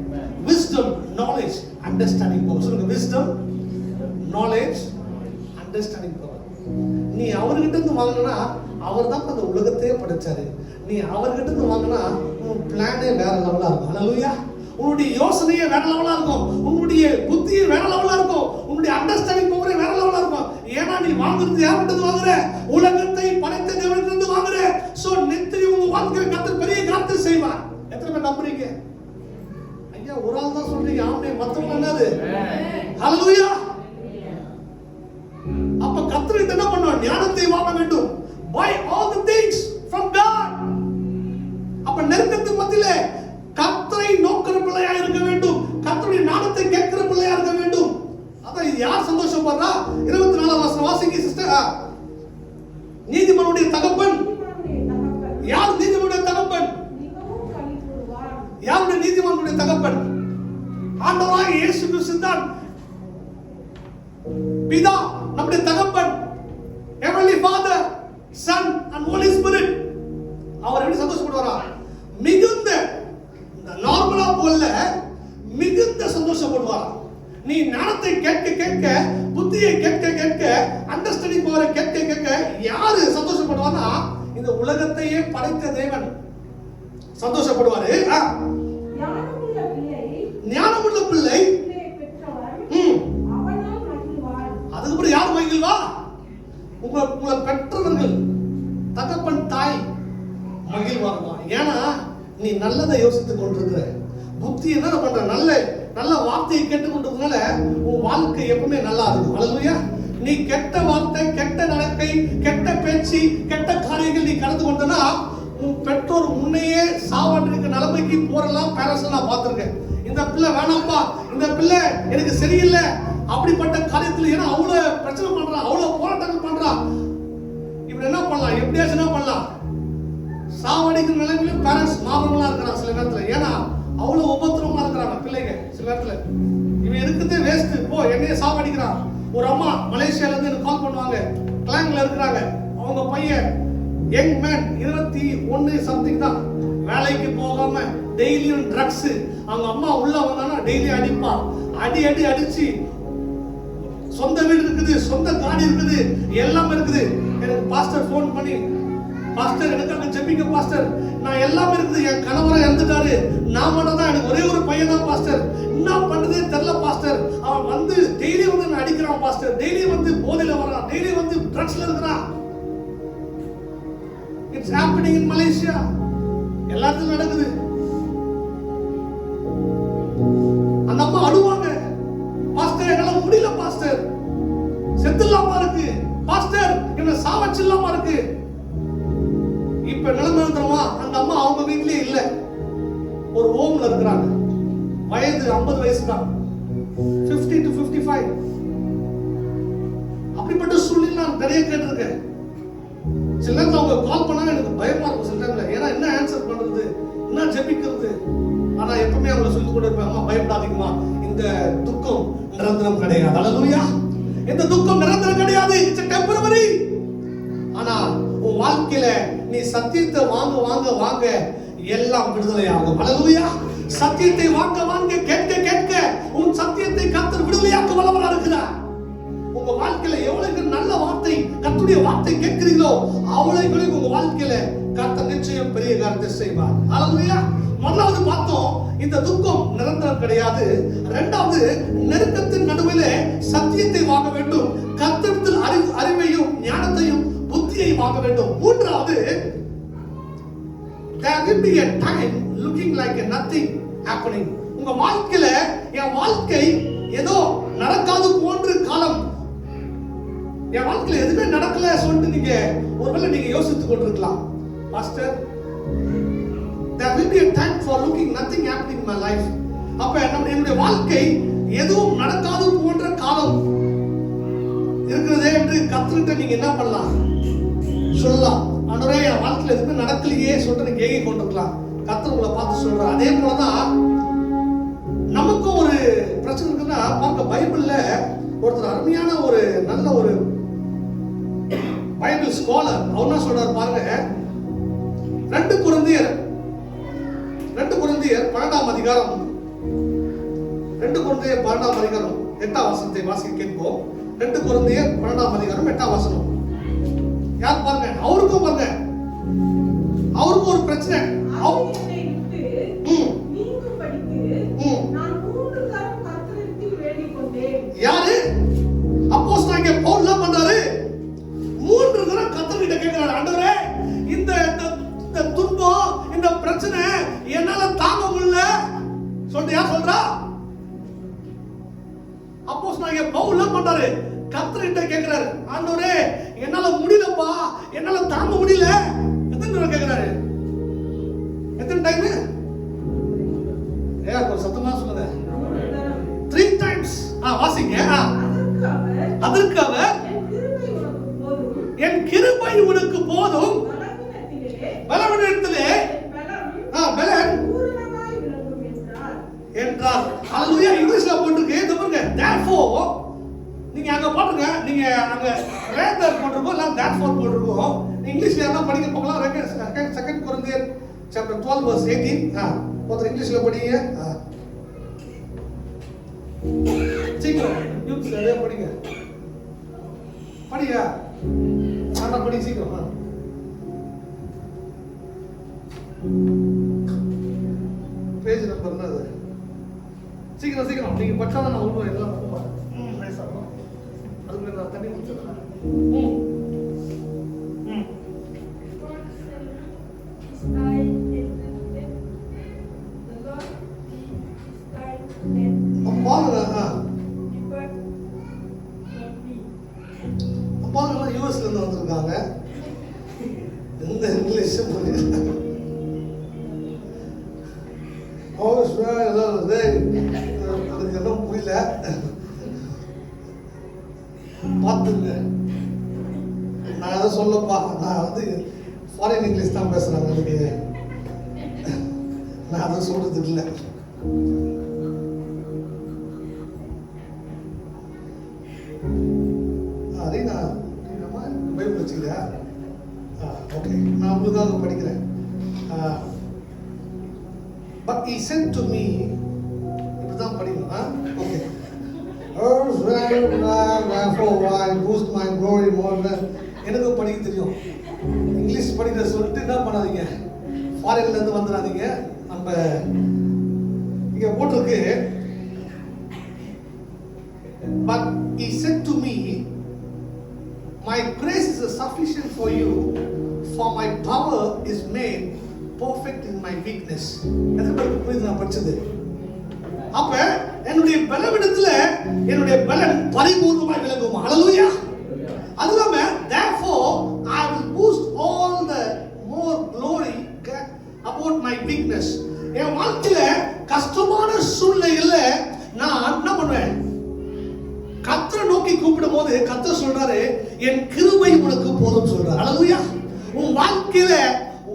wisdom, knowledge, understanding power. சொல்லுங்க, wisdom, knowledge, understanding power. நீ அவர்கிட்ட இருந்து வாங்கினா, அவர் தான் அந்த உலகத்தையே படைச்சாரு. நீ அவர்கிட்ட இருந்து வாங்கினா உன் பிளானே வேற லெவலா இருக்கும். ஹல்லேலூயா. உன்னுடைய யோசனையே வேற லெவலா இருக்கும், உன்னுடைய புத்தியே வேற லெவலா இருக்கும், உன்னுடைய அண்டர்ஸ்டாண்டிங் பவரே வேற லெவலா இருக்கும். ஏன்னா நீ வாங்குறது யார்கிட்ட வாங்குற? உலகத்தை படைத்த தேவனிடம் இருந்து வாங்குற. சோ நித்தியம் உங்க வாழ்க்கையில கர்த்தர் பெரிய காரியத்தை செய்வார். எத்தனை பேர் நம்புறீங்க? ஐயா ஒரு ஆள் தான் சொல்றீங்க, ஆமே, மத்தவங்க என்னது? ஹல்லேலூயா. அப்ப கர்த்தர் என்ன பண்ணுவார்? ஞானத்தை வாங்க வேண்டும். Buy all the things from God. அப்ப நெருக்கத்துக்கு மத்தியிலே கர்த்தரை நோக்கிற பிள்ளையா இருக்க வேண்டும், கர்த்தருடைய ஞானத்தை கேட்கிற பிள்ளையா இருக்க வேண்டும். அதான் இது யார் சந்தோஷப்படுறா? 24 வசனம் வாசிங்க சிஸ்டர். நீதிமானுடைய தகப்பன் யார்? நீதிமானுடைய தகப்பன் யாருடைய? நீதிமானுடைய தகப்பன் ஆண்டவராகிய இயேசு கிறிஸ்து தான் பிதா, நம்முடைய தகப்பன். Heavenly Father, Son and Holy Spirit. அவர் எப்படி சந்தோஷப்படுவாரா? மிகுந்த நார்மலா போல மிகுந்த சந்தோஷப்படுவாரா? நீ ஞானத்தை கேட்க கேட்க, புத்தியை கேட்க கேட்க, அண்டர்ஸ்டாண்டிங் பவரை கேட்க கேட்க யாரு சந்தோஷப்படுவானா? இந்த உலகத்தையே படைத்த தேவன் சந்தோஷப்படுவாரு. ஞானமுள்ள பிள்ளை அதுக்கப்புறம் யார் மகிழ்வா? உங்களை பெற்றவர்கள், தகப்பன், தாய் மகிழ்வார்களா? ஏன்னா நீ நல்லதை யோசித்துக் கொண்டிருக்கிற, புத்தி என்ன பண்ற, நல்ல வார்த்தையை கேட்டுக்கொண்டிருக்கனால உன் வாழ்க்கை எப்பவுமே நல்லா இருக்கும். ஹல்லேலூயா. நீ கெட்ட வார்த்தை, கெட்ட நடக்கை, கெட்ட பேச்சு, கெட்ட காரியங்கள் நீ கடந்து கொண்டனா உன் பெற்றோர் முன்னையே சாவாண்டிருக்க நிலைமைக்கு போறலாம். பேரண்ட்ஸ் நான் பார்த்திருக்கேன். இந்த பிள்ளை வேணாம்பா, இந்த பிள்ளை எனக்கு சரியில்லை, அப்படிப்பட்ட காரியத்தில் ஏன்னா அவ்வளவு பிரச்சனை பண்றான், அவ்வளவு போராட்டங்கள் பண்றான். இப்படி என்ன பண்ணலாம், எப்படியாச்சும் என்ன பண்ணலாம், சாவடிக்கிற நிலைமையிலும் பேரண்ட்ஸ் மாபங்களா இருக்கிறான் சில நேரத்துல. ஏன்னா அவ்வளவு உபத்திரமா இருக்கிறாங்க பிள்ளைங்க சில நேரத்துல. இவன் இருக்குதே வேஸ்ட், போ என்னைய சாவடிக்கிறான். ஒரு அம்மா மலேசியால இருந்து எனக்கு கால் பண்ணுவாங்க, கிளாங்ல இருக்கிறாங்க. அவங்க பையன் யங் மேன் 21 சம்திங் தான், வேலைக்கு போகாம டெய்லியும் ட்ரக்ஸ். அவங்க அம்மா உள்ள வந்தானா டெய்லி அடிப்பா, அடிச்சு. சொந்த வீடு இருக்குது, சொந்த காடி இருக்குது, எல்லாம் இருக்குது. எனக்கு பாஸ்டர் ஃபோன் பண்ணி, பாஸ்டர் எனக்காக ஜெபிங்க பாஸ்டர், நான் எல்லாமே இருக்குது, என் கணவரை இறந்துட்டாரு, நான் மட்டும் தான், எனக்கு ஒரே ஒரு பையன் தான் பாஸ்டர், என்ன பண்றதே தெரியல பாஸ்டர், அவன் வந்து டெய்லி வந்து நான் அடிக்கிறான் பாஸ்டர், டெய்லி வந்து போதையில வரான், டெய்லி வந்து ட்ரக்ஸ்ல இருக்கிறான். It's happening in Malaysia. எல்லா இடத்துலயும் நடக்குது. அந்த அம்மா அழுவாங்க, பாஸ்டர் என்னால முடியல பாஸ்டர், செத்துலாமா இருக்கு பாஸ்டர், என்ன சாவச்சிடலாமா இருக்கு. இப்ப நிலைமை தெரியுமா, அந்த அம்மா அவங்க வீட்லயே இல்ல, ஒரு ஹோம்ல இருக்கிறாங்க. வயது 50 வயசு தான், 50 to 55. அப்படிப்பட்ட சூழ்நிலை நான் நிறைய கேட்டிருக்கேன். சில நேரத்தில் அவங்க கால் பண்ணா எனக்கு பயமா இருக்கும் சில டைம்ல, ஏன்னா என்ன ஆன்சர் பண்றது, என்ன ஜெபிக்கிறது. ஆனா எப்பவுமே அவங்களை சொல்லி கூட இருப்பேன், அம்மா பயப்படாதீங்கம்மா, இந்த துக்கம் நிரந்தரம் கிடையாது. அல்லேலூயா. இந்த துக்கம் நிரந்தரம் கிடையாது, இட்ஸ் டெம்பரரி. ஆனா உன் வாழ்க்கையில நீ சத்தியத்தை வாங்க வாங்க வாங்க எல்லாம் விடுதலையாகும். அல்லேலூயா. சத்தியத்தை வாங்க வாங்க கேட்க கேட்க உன் சத்தியத்தை கர்த்தர் விடுதலையாக்க வல்லவராக இருக்கிறார். உங்க வாழ்க்கையில எவ்வளவு நல்ல வார்த்தை, கர்த்தருடைய வார்த்தை கேட்கிறீங்களோ அவ்வளவு உங்க வாழ்க்கையில கர்த்தர் நிச்சயம் பெரிய காரியத்தை செய்வார். அல்லேலூயா. முதலாவது பார்த்தோம், இந்த துக்கம் நிரந்தரம் கிடையாது. இரண்டாவது, நெருக்கத்தின் நடுவிலே சத்தியத்தை வாங்க வேண்டும், கர்த்தரிடத்தில் அறிவையும் ஞானத்தையும் புத்தியை வாங்க வேண்டும். மூன்றாவது, there will be a time looking like nothing happening. உங்க வாழ்க்கையில என் வாழ்க்கை ஏதோ நடக்காது போன்ற காலம், என் வாழ்க்கையில எதுவுமே நடக்கல சொல்லிட்டு நீங்க ஒருவேளை நீங்க யோசித்துக் கொண்டிருக்கலாம். Pastor, there will be a time for looking nothing happening in my life. அப்ப என்னுடைய வாழ்க்கை எதுவும் நடக்காது போன்ற காலம் இருக்கிறதே என்று கர்த்தர்கிட்ட நீங்க என்ன பண்ணலாம், சொல்லலாம். ஆண்டவரே என் வாழ்க்கையில எதுவுமே நடக்கலையே சொல்லிட்டு நீங்க ஏங்கி கொண்டிருக்கலாம். கர்த்தர் உங்களை பார்த்து சொல்றார். அதே போலதான் நமக்கும் ஒரு பிரச்சனை இருக்குன்னா பார்க்க, பைபிள்ல ஒருத்தர் அருமையான ஒரு நல்ல ஒரு பைபிள் ஸ்காலர் அவர் என்ன சொல்றாரு பாருங்க. 2 கொரிந்தியர் 12ஆம் அதிகாரம் 8ஆம் வசனத்தை வாசிக்க கேட்போம். 2 கொரிந்தியர் 12ஆம் அதிகாரம் 8ஆம் வசனம். யார் பாருங்க, அவருக்கும் பாருங்க, அவருக்கும் ஒரு பிரச்சனை. யாரு? அப்போஸ்தலனாகிய பவுல் என்ன பண்றாரு? 3 தடவை கர்த்தர்கிட்ட கேட்கிறாரு, ஆண்டவரே இந்த துன்பம், இந்த பிரச்சனை என்னால தாங்க முடியல சொல்லிட்டு யார் சொல்றா? அப்போஸ்தலனாகிய பவுல் என்ன பண்றாரு? கர்த்தர்கிட்ட கேட்கிறாரு, ஆண்டவரே என்னால முடியலப்பா, என்னால தாங்க முடியல. எத்தனை தடவை கேட்கிறாரு? எத்தனை டைம்? ஒரு சத்தமா சொல்லுங்க. 3 times. வாசிங்க. அதற்கு அவர், என் கிருபை உனக்கு போதும், பலவீனத்திலே பலன் என்றார். அல்லேலூயா. இங்கிலீஷ்ல போட்டுருக்கு, இது பாருங்க. therefore நீங்க அங்க போட்டுங்க, நீங்க அங்க rather போட்டுருக்கோம், இல்ல therefore போட்டுருக்கோம். இங்கிலீஷ்ல என்ன படிக்க போகலாம். 2 கொரிந்தியர் chapter 12 verse 18. ஒருத்தர் இங்கிலீஷ்ல படிங்க. சீக்கிரம் யூத் சரியா படிங்க. படிங்க. ஆனா படி சீக்கிரம். பேஜ் நம்பர் என்னது? சீக்கிரம் நீங்க பச்சாதான் நான் உள்ள எல்லாம் போறேன். அதுக்கு நான் தண்ணி குடிச்சேன். அப்பாங்க யூஎஸ்ல இருந்து வந்திருக்காங்க. இந்த இங்கிலீஷ் புரியல. அதுக்கு எல்லாம் புரியல. பார்த்துங்க, நான் அதை சொல்லப்பா, நான் வந்து ஃபாரின் இங்கிலீஷ் தான் பேசுறாங்க. அதுக்கு நான் அதை சொல்றது இல்லை. பைபிள் வச்சுக்கிறியா? ஓகே, நான் உங்களுக்காக படிக்கிறேன். But he said to me, இப்படிதான் படிக்கணும். Okay. Therefore I boost my glory more than எனக்கும் படிக்க தெரியும். இங்கிலீஷ் படிக்கிற சொல்லிட்டு என்ன பண்ணாதீங்க, ஃபாரின்ல இருந்து வந்துடாதீங்க. நம்ம இங்க போட்டிருக்கு, but he said to me, my grace is sufficient for you, for my power is made perfect in my weakness. எதுக்கு புரியுது நான் படிச்சது? அப்ப என்னுடைய பலவீனத்துல என்னுடைய பலன் பரிபூர்ணமாய் விளங்குமா? ஹalleluya. அதுலாம therefore I will boost all the more glory about my weakness. என் வாழ்க்கையில கஷ்டமான சூழ்நிலையில நான் என்ன பண்ணுவேன்? கர்த்தரை நோக்கி கூப்பிடும் போது கர்த்தர் சொல்றாரு, என் கிருபை உனக்கு போதும் சொல்றாரு. ஹalleluya. உன் வாழ்க்கையில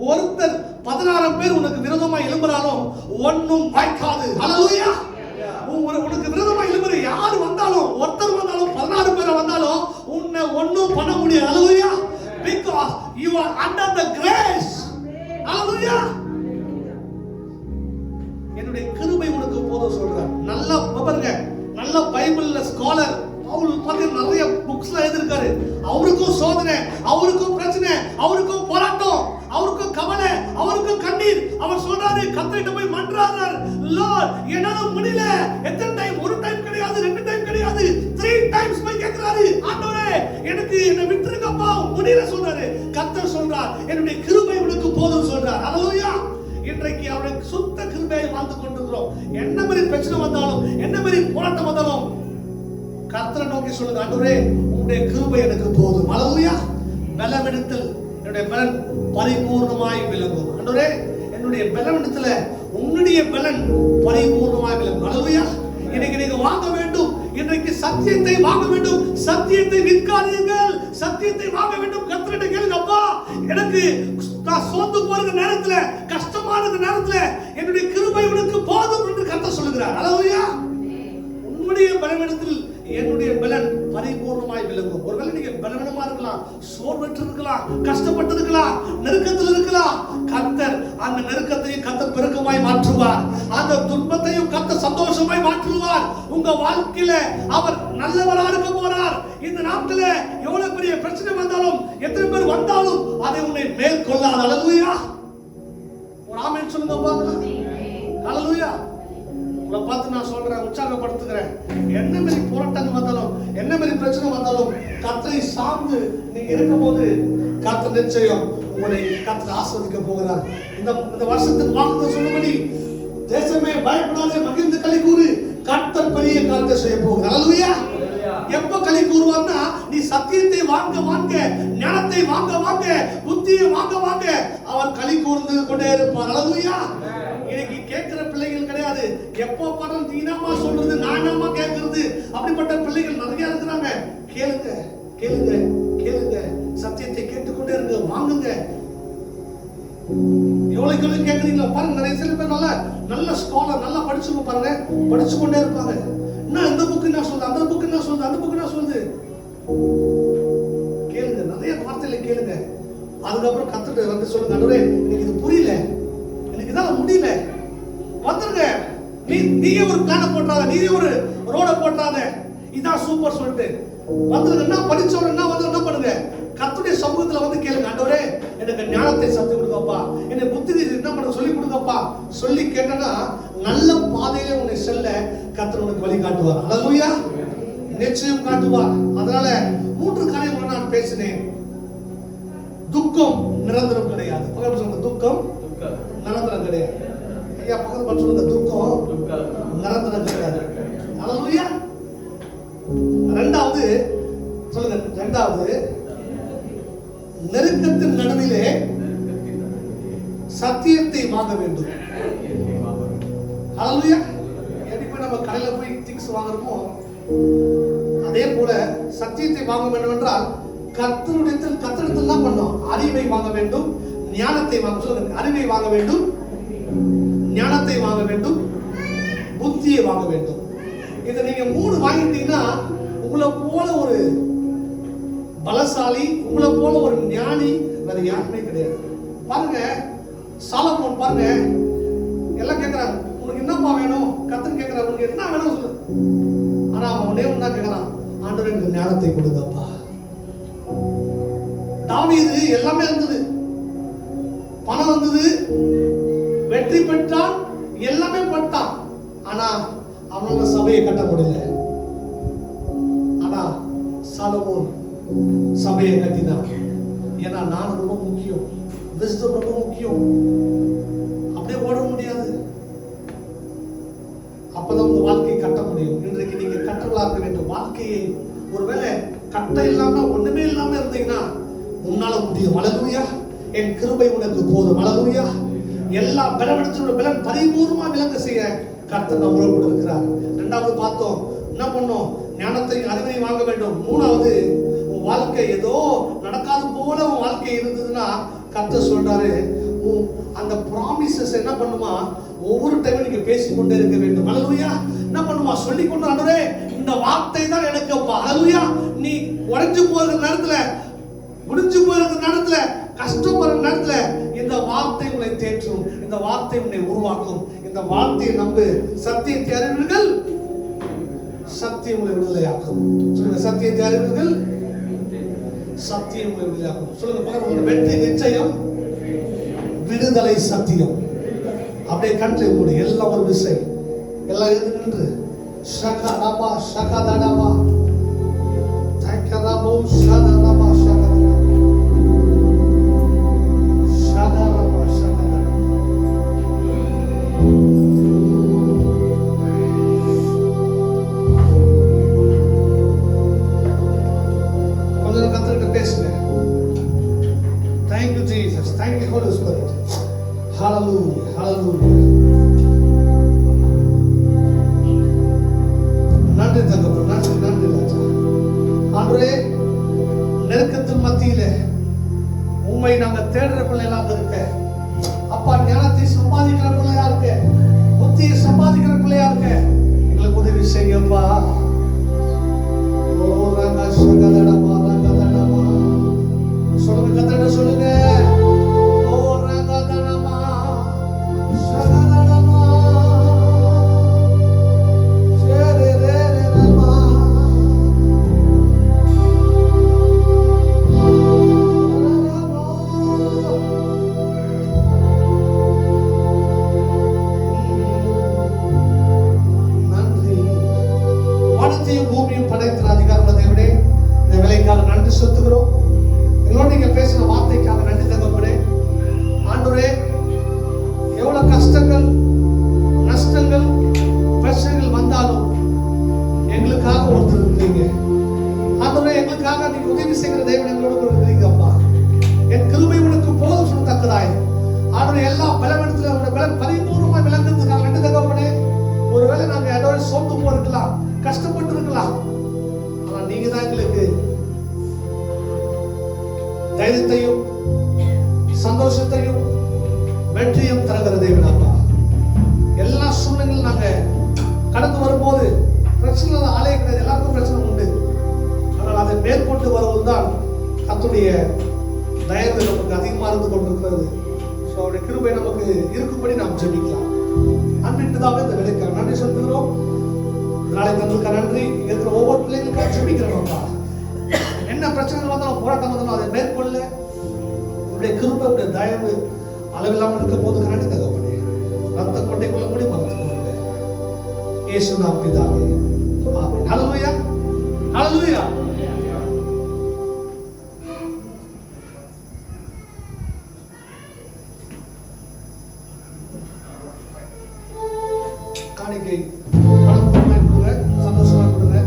ஒருத்தர் 16 பேர் உனக்கு விரோதமா எழும்புறாலும் ஒண்ணும் வாய்க்காது. ஹalleluya. உனக்கு விரோதமா எழும்புற யார் வந்தாலும், ஒருத்தர் வந்தாலும் 16 பேர் வந்தாலும் உன்னை ஒண்ணும் பண்ண முடியாது. ஹalleluya. Because you are under the grace. ஹalleluya. என்னுடைய கிருபை உனக்கு போதும் சொல்றார். நல்லா பாருங்க, நல்ல பைபிள்ல ஸ்காலர் பவுல் பாருங்க நிறைய புக்ஸ்ல எழுதிருக்காரு. அவருக்கும் சோதனை, அவருக்கும் பிரச்சனை, அவருக்கும் போராட்டம், அவருக்கும் கவலை, அவருக்கும் கண்ணீர். அவர் சொல்றாரு, கர்த்தர்கிட்ட போய் மன்றாடுறார், லார்ட் என்னால முடியல. எத்தனை டைம்? ஒரு டைம் கிடையாது, 2 டைம் கிடையாது, 3 டைம்ஸ் போய் கேக்குறாரு, ஆண்டவரே எனக்கு என்ன விட்டுருங்கப்பா, முடியல சொல்றாரு. கர்த்தர் சொல்றார், என்னுடைய கிருபை உனக்கு போதும் சொல்றார். ஹalleluya. இன்றைக்கு அவருடைய சுத்த கிருபையை வாழ்ந்து கொண்டிருக்கிறோம். என்ன மாதிரி பிரச்சனை வந்தாலும், என்ன மாதிரி போராட்டம் வந்தாலும் கர்த்தரை நோக்கி சொல்லுங்க, ஆண்டவரே உம்முடைய கிருபை எனக்கு போதும். ஹalleluya. பலவீனத்தில் என்னுடைய பலன் பரிபூர்ணமாய் விளங்கும். ஆண்டவரே என்னுடைய பலவீனத்துல உம்முடைய பலன் பரிபூர்ணமாய் விளங்கும். ஹalleluya. இன்னைக்கு நீங்க வாங்க வேண்டும், இன்றைக்கு சத்தியத்தை வாங்க வேண்டும். சத்தியத்தை விற்காதீர்கள், சத்தியத்தை வாங்க வேண்டும். கர்த்தரிட்ட கேளுங்க, அப்பா எனக்கு நான் சோர்ந்து போற நேரத்துல, கஷ்டமான நேரத்துல என்னுடைய கிருபை உனக்கு போதும் என்று கர்த்தர் சொல்லுகிறார். ஹalleluya. உன்னுடைய பலவீனத்தில் என்னுடைய பலன் பரிபூர்ணமாய் விளங்கும். ஒருவேளை நீங்க பலவீனமா இருக்கலாம், சோர்வற்று இருக்கலாம், கஷ்டப்பட்டு இருக்கலாம், நெருக்கத்தில் இருக்கலாம். கர்த்தர் அந்த நெருக்கத்தையும் கர்த்தர் பெருக்கமாய் மாற்றுவார். அந்த துன்பத்தையும் கர்த்தர் சந்தோஷமாய் மாற்றுவார். உங்க வாழ்க்கையில அவர் நல்லவரா இருக்க போறார். இந்த நாட்கள எவ்வளவு பெரிய பிரச்சனை வந்தாலும், எத்தனை பேர் வந்தாலும் அதை உன்னை மேற்கொள்ளாத. ஹalleluya. ஒரு ஆமென் சொல்லுங்க பாக்கலாம். ஹalleluya. உங்களை பார்த்து நான் சொல்றேன், உற்சாகப்படுத்துகிறேன். என்ன மாதிரி போராட்டங்கள் வந்தாலும், என்ன மாதிரி பிரச்சனை வந்தாலும் கர்த்தரை சார்ந்து நீங்க இருக்கும்போது கர்த்தர் நிச்சயம் உங்களை கர்த்தர் ஆசீர்வதிக்க போகிறார். இந்த வருஷத்துக்கு வாக்குத்தத்தம் சொன்னபடி, தேசமே பயப்படாதே, மகிழ்ந்து களி கூறு, கர்த்தர் பெரிய காரியத்தை செய்ய போகிறார். ஹalleluya. எப்ப களி கூறுவார்னா, நீ சத்தியத்தை வாங்க வாங்க, ஞானத்தை வாங்க வாங்க, புத்தியை வாங்க வாங்க, அவர் களி கூர்ந்து கொண்டே இருப்பார். ஹalleluya. இன்னைக்கு கேட்கிற பிள்ளைகள் கிடையாது. எப்போ பாடம் தீனாமா சொல்றது, நானாமா கேட்கறது, அப்படிப்பட்ட பிள்ளைகள் நிறைய இருக்கிறாங்க. கேளுங்க கேளுங்க கேளுங்க, சத்தியத்தை கேட்டுக்கொண்டே இருங்க, வாங்குங்க. எவ்வளவு கேள்வி கேட்கறீங்களா பாருங்க. நிறைய சில பேர் நல்ல ஸ்காலர், நல்லா படிச்சுங்க பாருங்க, படிச்சு கொண்டே இருப்பாங்க. என்ன இந்த புக்கு என்ன சொல்லுது, அந்த புக்கு என்ன சொல்லுது, அந்த புக்கு என்ன சொல்லுது, கேளுங்க, நிறைய வார்த்தையில கேளுங்க. அதுக்கப்புறம் கத்துட்டு வந்து சொல்லுங்க, ஆண்டவரே எனக்கு இது புரியல, எனக்கு இதால முடியல, வந்துருங்க. நீயே ஒரு பிளான போட்டாத, நீயே ஒரு ரோட போட்டாத, இதான் சூப்பர் சொல்லிட்டு வந்துருங்க. என்ன படிச்சவங்க என்ன வந்து என்ன பண்ணுங்க, கர்த்தருடைய சமூகத்துல வந்து கேளுங்க, ஆண்டவரே எனக்கு ஞானத்தை சத்து கொடுங்கப்பா, எனக்கு புத்தி என்ன பண்ண சொல்லி கொடுங்கப்பா. சொல்லி கேட்டனா நல்ல பாதையில உன்னை செல்ல கர்த்தர் உனக்கு வழி காட்டுவார். ஹalleluya. நிச்சயம் காட்டுவார். அதனால 3 காரியங்களை நான் பேசினேன். துக்கம் நிரந்தரம் கிடையாது. பக்கத்துல சொல்லுங்க, துக்கம் நிரந்தரம் கிடையாது. ஐயா பக்கத்துல சொல்லுங்க, துக்கம் நிரந்தரம் கிடையாது. ஹalleluya. இரண்டாவது சொல்லுங்க, இரண்டாவது நெருக்கத்தின் நடுவிலே சத்தியத்தை வாங்க வேண்டும். ஹalleluya. எப்படி நம்ம கடையில போய் திங்ஸ் வாங்குறோமோ அதே போல சத்தியத்தை வாங்க வேண்டும் என்றால் கர்த்தரிடத்தில் தான் பண்ணோம். அறிவை வாங்க வேண்டும், ஞானத்தை வாங்க. சொல்லுங்க, அறிவை வாங்க வேண்டும், ஞானத்தை வாங்க வேண்டும், புத்தியை வாங்க வேண்டும். இதை நீங்க 3 வாங்கிட்டீங்கன்னா உங்களை போல ஒரு பலசாலி, உங்களை போல ஒரு ஞானி வேற யாருமே கிடையாது. பாருங்க, சாலமோன் பாருங்க, எல்லாம் கேட்கிறாங்க, உனக்கு என்னப்பா வேணும்? கர்த்தர் கேட்கிறார், உனக்கு என்ன வேணும் சொல்லு. ஆனா அவன் ஒன்னே ஒண்ணா கேட்கிறான், ஆண்டவரே எனக்கு ஞானத்தை கொடுங்கப்பா. தாவீது எல்லாமே இருந்தது, பணம் வந்தது, வெற்றி பெற்றான், எல்லாமே பட்டான். ஆனா அவனால சபையை கட்ட முடியல. ஆனா சாலமோன் சபையை கட்டினான். ஏன்னா நான் ரொம்ப முக்கியம், விஸ்டம் ரொம்ப முக்கியம். அப்படியே ஓட முடியாது, அப்பதான் உங்க வாழ்க்கையை கட்ட முடியும். இன்றைக்கு நீங்க கற்றலாக்க வேண்டும் வாழ்க்கையை. ஒருவேளை கட்ட இல்லாம ஒண்ணுமே இல்லாம இருந்தீங்கன்னா உன்னால முடியும். அல்லேலூயா. என் கிருபை உனக்கு போதும். அல்லேலூயா. எல்லா பலவீனத்தோட பலன் பரிபூர்ணமா விளங்க செய்ய கர்த்தர் நம்மளோடு கொடுக்கிறார். இரண்டாவது பார்த்தோம், என்ன பண்ணோம்? ஞானத்தை அறிவை வாங்க வேண்டும். மூணாவது, உன் வாழ்க்கை ஏதோ நடக்காது போல உன் வாழ்க்கை இருந்ததுன்னா கர்த்தர் சொல்றாரு, அந்த ப்ராமிசஸ் என்ன பண்ணுமா, ஒவ்வொரு டைமும் நீங்க பேசிக்கொண்டே இருக்க வேண்டும். அல்லேலூயா. என்ன பண்ணுமா, சொல்லிக்கொண்டு, ஆண்டவரே இந்த வார்த்தை தான் எனக்கு அப்பா. அல்லேலூயா. நீ உடைஞ்சு போகிற நேரத்துல, முடிஞ்சு போகிற நேரத்துல, கஷ்டப்படுற நேரத்துல இந்த வார்த்தை உன்னை தேற்றும், இந்த வார்த்தை உன்னை உருவாக்கும். இந்த வார்த்தையை நம்பு. சத்தியத்தை அறிவீர்கள், சத்தியம் உங்களை விடுதலையாக்கும். சொல்லுங்க, சத்தியத்தை அறிவீர்கள், சத்தியம் உங்களை விடுதலையாக்கும். சொல்லுங்க பக்கத்துல, வெற்றி நிச்சயம், விடுதலை சத்தியம். அப்படியே கண்ணில் மூடி எல்லாம் ஒரு விசை, எல்லாம் எழுந்து நின்று ஷகா ரபா ஷகா தடபா தக்கரபோ ஷகா ரபா ஷகா ஷகா ரபா ஷகா கொஞ்சம் கத்திரிட்டு பேசுங்க. Thank you Jesus, thank you Holy Spirit. Hallelujah, hallelujah. நன்றி தகப்பன், நன்றி நன்றி ராஜா. ஆண்டவரே, நெருக்கத்தின் மத்தியிலே உம்மை நாங்கள் தேடுற பிள்ளைகளாக இருக்க, அப்பா ஞானத்தை சம்பாதிக்கிற பிள்ளையா இருக்க, புத்தியை சம்பாதிக்கிற பிள்ளையா இருக்க எங்களுக்கு உதவி செய்யப்பா. ஓ ரங்கா சகதடமா ரங்கதடமா சொல்லுங்க, கத்தட சொல்லுங்க. ஓ ரங்கதடமா சகதடமா பூமியும் படைத்த அதிகாரம் தேவனே, இந்த வேலைக்காக நன்றி செலுத்துகிறோம். எங்களோட நீங்க பேசின வார்த்தைக்காக நன்றி தகப்பனே. ஆண்டவரே, எவ்வளவு கஷ்டங்கள், நஷ்டங்கள், பிரச்சனைகள் வந்தாலும் எங்களுக்காக ஒருத்தர் இருக்கீங்க. ஆண்டவரே, எங்களுக்காக நீங்க உதவி செய்கிற தேவன் எங்களோட இருக்கிறீங்க அப்பா. என் கிருபை உனக்கு போதும் சொல்லத்தக்கதாய் ஆண்டவரே, எல்லா பலவீனத்துல உங்களுடைய பலன் பரிபூர்ணமாய் விளங்குறதுக்காக நன்றி தகப்பனே. ஒருவேளை நாங்க ஏதோ சோர்ந்து போயிருக்கலாம், கஷ்டப்பட்டு இருக்கலாம், ஆனா நீங்க தான் எங்களுக்கு தைரியத்தையும் சந்தோஷத்தையும் வெற்றியும் தருகிற தேவனாப்பா. எல்லா சூழ்நிலையும் நாங்க கடந்து வரும்போது பிரச்சனை ஆலய கிடையாது, எல்லாருக்கும் பிரச்சனை உண்டு. ஆனால் அதை மேற்கொண்டு வருவதுதான் கர்த்தருடைய தயவு நமக்கு அதிகமா இருந்து கொண்டிருக்கிறது. அவருடைய கிருபை நமக்கு இருக்கும்படி நாம் ஜெபிக்கலாம். அன்பிட்டுதான் இந்த வேலைக்காக நன்றி செலுத்துகிறோம். நாளை தங்களுக்கு நன்றி. இருக்கிற ஒவ்வொரு பிள்ளைகளுக்காக ஜெபிக்கிறோம்ப்பா. என்ன பிரச்சனைகள் வந்தாலும், போராட்டம் வந்தாலும் அதை மேற்கொள்ள உங்களுடைய கிருபை, உங்களுடைய தயவு அளவில்லாமல் இருக்க போது நன்றி தகப்பனே. ரத்த கொண்டை கொள்ள முடி மறந்து கொள்ளுங்க. இயேசுவின் பிதாவே, ஆமென். ஹல்லேலூயா, ஹல்லேலூயா. காணிக்கை சந்தோஷமா கொடுங்க.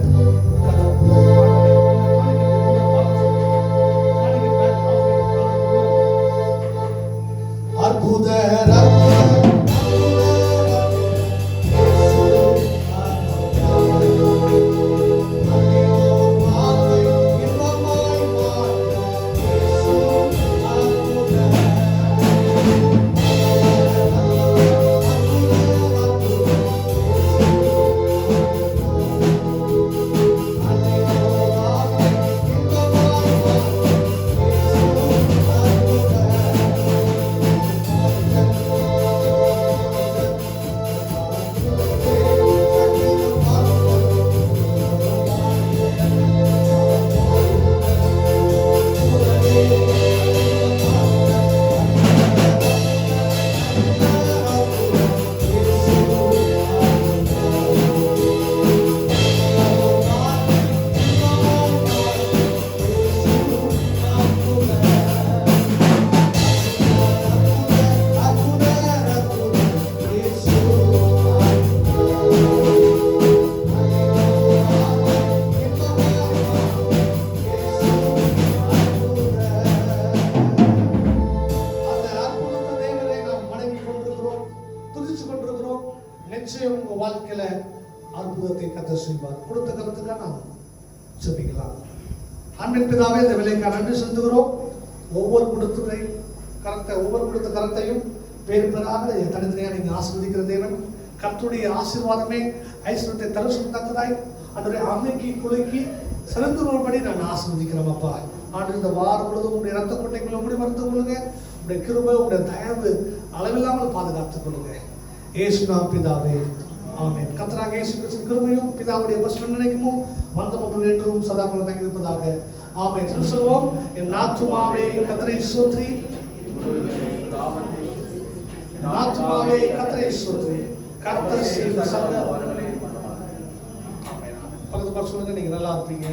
அற்புதத்தை கர்த்தர் செய்வார். கொடுத்த கருத்துக்காக நாம் ஜெபிக்கலாம். அன்பின் பிதாவே, இந்த வேலைக்காக நன்றி செலுத்துகிறோம். ஒவ்வொரு கொடுத்த கரத்தையும் பேர் பெறாக தனித்தனியாக நீங்கள் ஆசீர்வதிக்கிற தேவன். கர்த்தருடைய ஆசீர்வாதமே ஐஸ்வர்யத்தை தரத்தக்கதாய் அன்றைய அமைக்கி குலுக்கி செலுத்துபடி நான் ஆசீர்வதிக்கிறேன் அப்பா. ஆண்டு இந்த வாரம் முழுவதும் உங்களுடைய ரத்த கொட்டைகளை உங்களுடைய மறுத்துக் கொள்ளுங்க. உங்களுடைய கிருபை, உங்களுடைய தயவு அளவில்லாமல் பாதுகாத்துக் கொள்ளுங்க. இயேசுவின் பிதாவே, ஆமென். கர்த்தராகிய இயேசு கிறிஸ்துவின் கிருபையும் பிதாவுடைய பரிசுத்த நினைக்கும் வந்தமும் என்றும் சதா காலம் தங்கி இருப்பதாக. ஆமென். சொல்லுவோம். என் ஆத்துமாவே கர்த்தரை ஸ்தோத்திரி, என் ஆத்துமாவே கர்த்தரை ஸ்தோத்திரி, கர்த்தர் செய்த சகல உபகாரங்களையும் மறவாதே. ஆமென். பக்கத்து பார்த்து சொல்லுங்க, நீங்க நல்லா இருப்பீங்க.